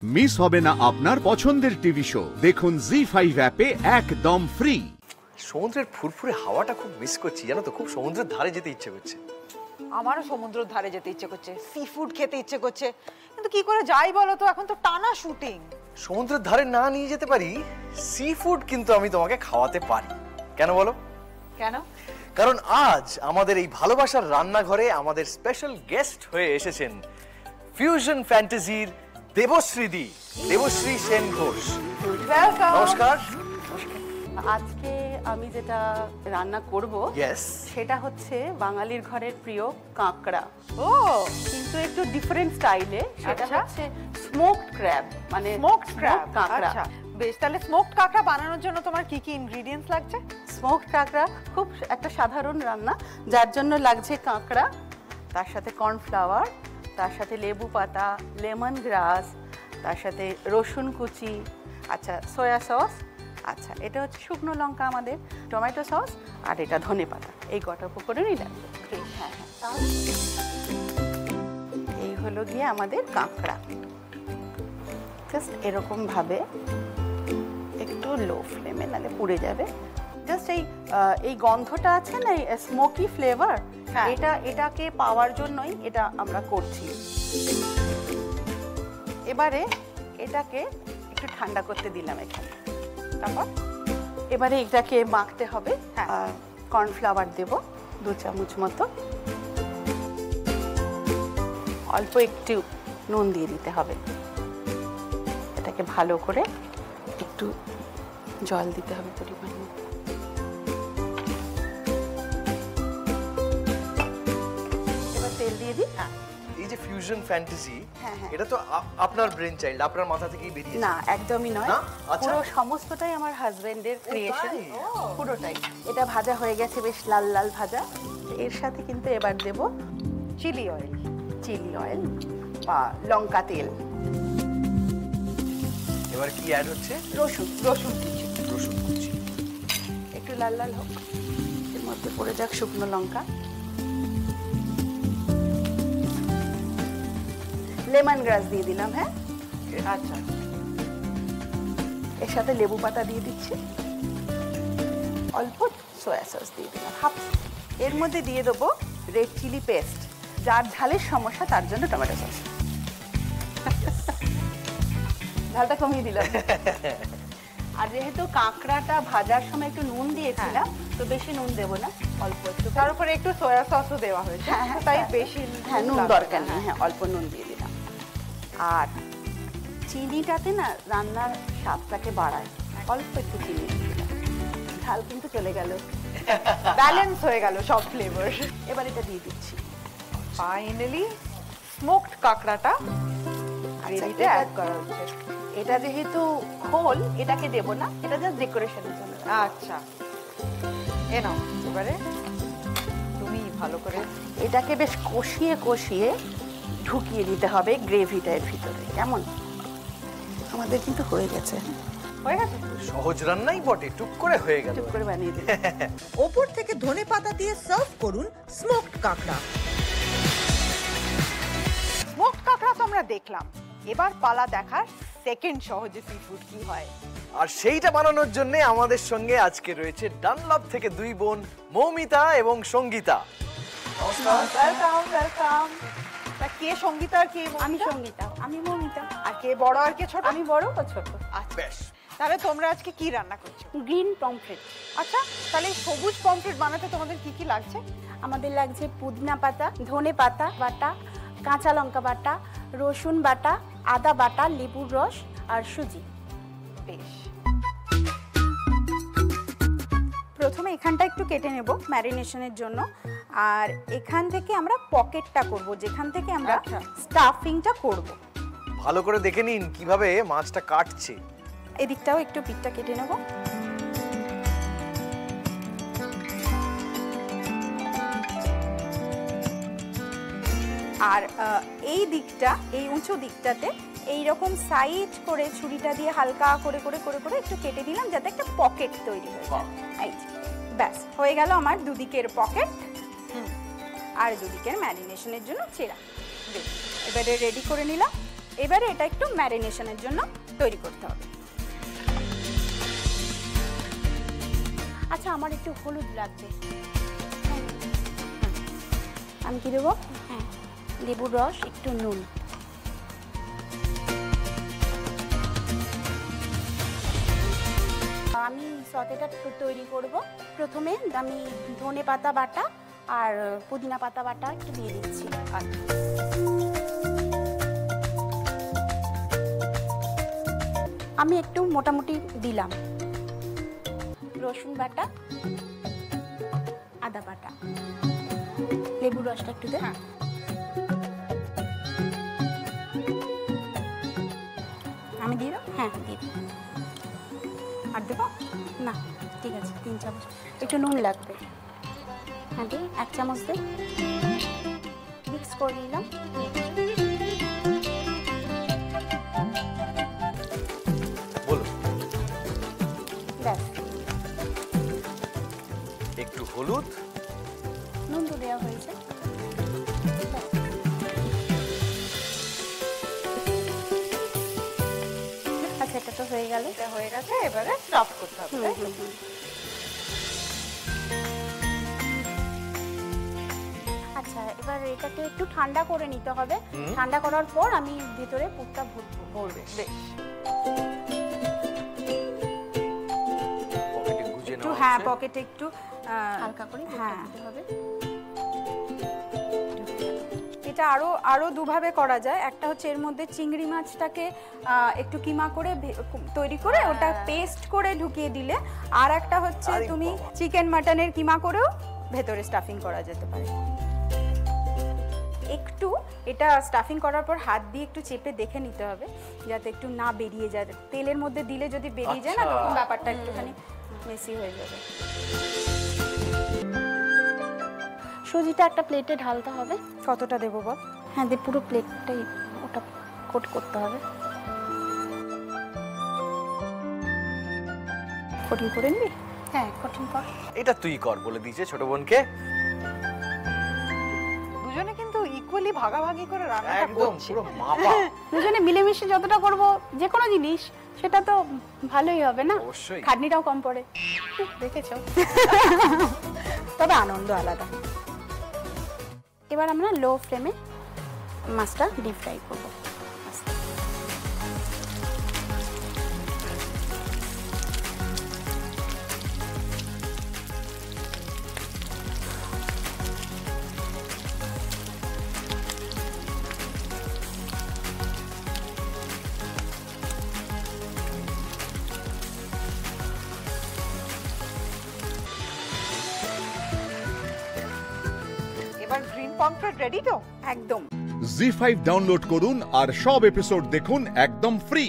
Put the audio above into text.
Miss হবে না আপনার পছন্দের টিভি শো, দেখুন জি5 অ্যাপে একদম ফ্রি। সমুদ্রের ফুরফুরে হাওয়াটা খুব মিস করছি, জানো তো, খুব সমুদ্রের ধারে যেতে ইচ্ছে করছে। আমারও সমুদ্রের ধারে যেতে ইচ্ছে করছে, সি ফুড খেতে ইচ্ছে করছে, কিন্তু কি করে যাই বলো তো, এখন তো টানা শুটিং। সমুদ্রের ধারে না নিয়ে যেতে পারি, সি ফুড কিন্তু আমি তোমাকে খাওয়াতে পারি। কেন বলো? কেন? কারণ আজ আমাদের এই ভালোবাসার রান্নাঘরে আমাদের স্পেশাল গেস্ট হয়ে এসেছেন ফিউশন ফ্যান্টাসির দেবশ্রীদি, দেবশ্রী সেন ঘোষ। ওয়েলকাম। নমস্কার। আজকে আমি যেটা রান্না করব সেটা হচ্ছে বাঙালির ঘরের প্রিয় কাঁকড়া। ও, কিন্তু একটু ডিফারেন্ট স্টাইলে। সেটা হচ্ছে স্মোকড ক্র্যাব, মানে স্মোকড ক্র্যাব কাঁকড়া। আচ্ছা বেশ, তাহলে স্মোকড কাঁকড়া বানানোর জন্য তোমার কি কি ইনগ্রেডিয়েন্টস লাগছে? স্মোকড কাঁকড়া খুব একটা সাধারণ রান্না, যার জন্য লাগছে কাঁকড়া, তার সাথে কর্নফ্লাওয়ার, তার সাথে লেবু পাতা, লেমন গ্রাস, তার সাথে রসুন কুচি, আচ্ছা সয়া সস, আচ্ছা এটা হচ্ছে শুকনো লঙ্কা আমাদের, টমেটো সস, আর এটা ধনে পাতা। এই কটা উপকরণই লাগবে। হ্যাঁ হ্যাঁ, তাহলে এই হলো গিয়ে আমাদের কাঁকড়া। জাস্ট এরকমভাবে একটু লো ফ্লেমে, নাহলে পুড়ে যাবে। জাস্ট এই গন্ধটা আছে না, এই স্মোকি ফ্লেভার, এটাকে পাওয়ার জন্যই এটা আমরা করছি। এবারে এটাকে একটু ঠান্ডা করতে দিলাম এখানে। তারপর এবারে এটাকে মাখতে হবে। কর্নফ্লাওয়ার দেব 2 চামচ মতো, অল্প একটু নুন দিয়ে দিতে হবে। এটাকে ভালো করে একটু জল দিতে হবে পরিমাণ মতো। এবার তেল দিয়ে দিই। এই যে ফিউশন ফ্যান্টাসি, এটা তো আপনার ব্রেন চাইল্ড, আপনার মাথা থেকেই বেরিয়েছে? না, একদমই নয়। পুরো সমস্তটাই আমার হাজবেন্ডের ক্রিয়েশন, পুরোটাই। এটা ভাজা হয়ে গেছে, বেশ লাল লাল ভাজা। এর সাথে কিন্তু এবার দেব চিলি অয়েল বা লঙ্কা তেল। এবার কি অ্যাড হচ্ছে? রসুন কুচি। একটু লাল লাল হোক, এর মধ্যে পড়ে যাক শুকনো লঙ্কা, লেমন গ্রাস দিয়ে দিলাম। হ্যাঁ, আচ্ছা, এর সাথে লেবু পাতা দিয়ে দিচ্ছি, অল্প সয়া সস দিয়ে দিলাম হাফ। এর মধ্যে দিয়ে দেবো রেড চিলি পেস্ট, যার ঝালের সমস্যা তার জন্য টমেটো সস। ঝালটা কমিয়ে দিলাম। আর যেহেতু কাঁকড়াটা ভাজার সময় একটু নুন দিয়েছিলাম, তো বেশি নুন দেবো না, অল্প একটু। তার উপরে একটু সয়া সসও দেওয়া হয়েছে, তাই বেশি নুন দরকার নেই। হ্যাঁ, অল্প নুন দিয়ে দিলাম। আর চিনিটাতে না রান্নার স্বাদটাকে বাড়ায়, অল্প একটু চিনি দিয়ে দিলাম। ঝাল কিন্তু চলে গেল, ব্যালেন্স হয়ে গেল সব ফ্লেভার। এবার এটা দিয়ে দিচ্ছি। ফাইনালি স্মোকড কাঁকড়াটা গ্রেভিতে অ্যাড করা হচ্ছে। এটা যেহেতু হোল, এটাকে দেব না, এটা জাস্ট ডেকোরেশনের জন্য। আচ্ছা, এ নাও, এবারে তুমি ভালো করে এটাকে বেশ কষিয়ে কষিয়ে ঢুকিয়ে দিতে হবে গ্রেভিটার ভিতরে। কেমন? আমাদের কিন্তু হয়ে গেছে। সহজ রান্নাই বটে, টুক করে হয়ে গেল। টুক করে বানিয়ে দিই। ওপর থেকে ধনে পাতা দিয়ে সার্ভ করুন স্মোকড কাঁকড়া। স্মোকড কাঁকড়া তো আমরা দেখলাম, এবার পালা দেখার সেকেন্ড সহজে সি ফুড কি হয়। আর সেইটা বানানোর জন্য আমাদের সঙ্গে আজকে রয়েছে ডানলপ থেকে 2 বোন, মৌমিতা এবং সঙ্গীতা। ওয়েলকাম। তা কে সঙ্গীতা আর কে? আমি সঙ্গীতা। আমি মৌমিতা। আর কে বড় আর কে ছোট? আমি বড় ও ছোট। আচ্ছা, তাহলে তোমরা আজকে কি রান্না করছো? Green pomfret. আচ্ছা, তাহলে সবুজ পমফ্রেট বানাতে তোমাদের কি কি লাগছে? আমাদের লাগছে পুদিনা পাতা, ধনে পাতা বাটা, কাঁচা লঙ্কা বাটা, রসুন বাটা, আদা বাটা, লেবুর রস আর সুজি। বেশ, প্রথমে এখানটা একটু কেটে নেব ম্যারিনেশনের জন্য। আর এখান থেকে আমরা পকেটটা করব, যেখান থেকে আমরা স্টাফিংটা করব। ভালো করে দেখে নিন কিভাবে মাছটা কাটছে। এদিকটাও একটু পিঠটা কেটে নেব। আর এই দিকটা, এই উঁচু দিকটাতে এইরকম সাইড করে ছুরিটা দিয়ে হালকা করে করে করে করে একটু কেটে দিলাম, যাতে একটা পকেট তৈরি হয়ে যায়। এই ব্যাস হয়ে গেল আমার দুদিকের পকেট আর দুদিকের ম্যারিনেশনের জন্য চেরা। এবারে রেডি করে নিলাম। এবারে এটা একটু ম্যারিনেশনের জন্য তৈরি করতে হবে। আচ্ছা, আমার একটু হলুদ লাগবে। আমি কি দেবো? হ্যাঁ, লেবুর রস, একটু নুন। আমি সতেটা তৈরি করব। প্রথমে আমি ধনে পাতা বাটা আর পুদিনা পাতা বাটা একটু দিয়ে দিচ্ছি। আমি একটু মোটামুটি দিলাম। রসুন বাটা, আদা বাটা, লেবুর রসটা একটু দে। আমি দিয়ে দাও? হ্যাঁ, দিয়ে দিই। আর দেবো না? ঠিক আছে, 3 চামচ। একটু নুন লাগবে। হ্যাঁ, দিই 1 চামচ দে। মিক্স করে নিলাম। ব্যাস, একটু হলুদ, নুন তো দেওয়া হয়েছে। আচ্ছা, এটা তো হয়ে গেল। এটা হয়ে গেছে, এবারে স্টাফ করতে হবে, তাই তো? আচ্ছা, এবার এটাকে একটু ঠান্ডা করে নিতে হবে। ঠান্ডা করার পর আমি ভিতরে পুরটা ভরবো। বেশ। পকেটে গুজে একটু, নাও। হ্যাঁ, পকেটে একটু হালকা করে হ্যাঁ দিতে হবে। এটা আরো দুভাবে করা যায়। একটা হচ্ছে এর মধ্যে চিংড়ি মাছটাকে একটু কিমা করে তৈরি করে ওটা পেস্ট করে ঢুকিয়ে দিলে, আর একটা হচ্ছে আরে তুমি বাবা। চিকেন মাটনের কিমা করেও ভেতরে স্টাফিং করা যেতে পারে। একটু এটা স্টাফিং করার পর হাত দিয়ে একটু চেপে দেখে নিতে হবে যাতে একটু না বেরিয়ে যায়। তেলের মধ্যে দিলে যদি বেরিয়ে যায় না, আচ্ছা। তখন ব্যাপারটা একটুখানি মেসি হয়ে যাবে। সুজিটা একটা প্লেটে ঢালতে হবে। কতটা দেবো বল? হ্যাঁ, দিয়ে পুরো প্লেটটাই ওটা কোট করতে হবে। কোটিং করে নিবি? হ্যাঁ, কোটিং কর। এটা তুই কর বলে দিয়েছে ছোট বোনকে। দুজনে কিন্তু ইকুয়ালি ভাগাভাগি করে রান্নাটা একদম করছি। পুরো মাপা। দুজনে মিলেমিশে যতটা করব যে কোনো জিনিস, সেটা তো ভালোই হবে না? অবশ্যই। খাটনিটাও কম পড়ে। দেখেছো? তবে আনন্দ আলাদা। এবার আমরা লো ফ্লেমে মাছটা ডিপ ফ্রাই করবো। এবার গ্রিন পমফ্রেট রেডি তো? একদম। জি5 ডাউনলোড করুন আর সব এপিসোড দেখুন একদম ফ্রি।